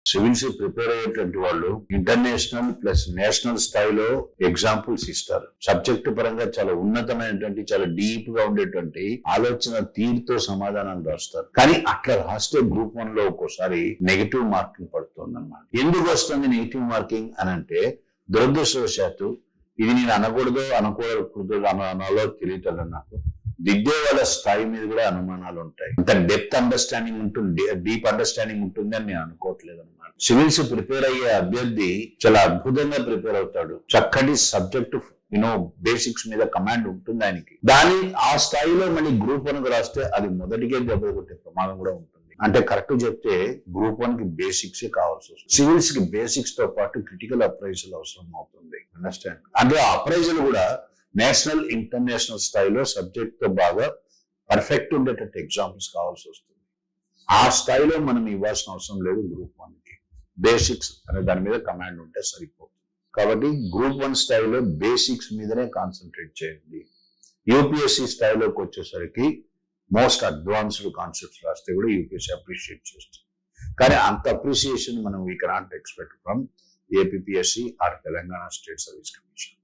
Civils prepare అయ్యేటువంటి వాళ్ళు international plus national స్థాయిలో ఎగ్జాంపుల్స్ ఇస్తారు. సబ్జెక్టు పరంగా చాలా ఉన్నతమైనటువంటి చాలా డీప్ గా ఉండేటువంటి ఆలోచన తీరుతో సమాధానాలు రాస్తారు. కానీ అట్లా రాస్తే గ్రూప్ 1 లో ఒక్కోసారి నెగిటివ్ మార్కింగ్ పడుతుంది అన్నమాట. ఎందుకు వస్తుంది నెగిటివ్ మార్కింగ్ అని అంటే, దురదృష్టవశాత్తు ఇది నేను అనకూడదు అనాలో తెలియటం నాకు, దిద్దే వాళ్ళ స్థాయి మీద కూడా అనుమానాలు ఉంటాయి. అంత డెప్త్ అండర్స్టాండింగ్ ఉంటుంది, డీప్ అండర్స్టాండింగ్ ఉంటుంది అని నేను అనుకోవట్లేదు అనమాట. సివిల్స్ ప్రిపేర్ అయ్యే అభ్యర్థి చాలా అద్భుతంగా ప్రిపేర్ అవుతాడు. చక్కటి సబ్జెక్ట్ బేసిక్స్ మీద కమాండ్ ఉంటుంది ఆయనకి. ఆ స్థాయిలో మళ్ళీ గ్రూప్ 1 రాస్తే అది మొదటికే దెబ్బ కొట్టే ప్రమాదం కూడా ఉంటుంది. అంటే కరెక్ట్ చెప్తే గ్రూప్ 1 కి బేసిక్స్ కావాల్సి వస్తుంది. సివిల్స్ కి బేసిక్స్ తో పాటు క్రిటికల్ అప్రైజల్ అవసరం అవుతుంది. అండర్స్టాండ్? అంటే అప్రైజల్ కూడా నేషనల్ ఇంటర్నేషనల్ స్థాయిలో సబ్జెక్ట్ తో బాగా పర్ఫెక్ట్ ఉండేటట్టు ఎగ్జాంపుల్స్ కావాల్సి వస్తుంది. ఆ స్థాయిలో మనం ఇవ్వాల్సిన అవసరం లేదు. గ్రూప్ 1 కి బేసిక్స్ అనే దాని మీద కమాండ్ ఉంటే సరిపోతుంది. కాబట్టి గ్రూప్ 1 స్థాయిలో బేసిక్స్ మీదనే కాన్సన్ట్రేట్ చేయండి. యూపీఎస్సీ స్థాయిలోకి వచ్చేసరికి మోస్ట్ అడ్వాన్స్డ్ కాన్సెప్ట్స్ రాస్తే కూడా యూపీఎస్సీ అప్రిషియేట్ చేస్తుంది. కానీ అంత అప్రిసియేషన్ మనం we cannot expect from APSC or Telangana state service commission.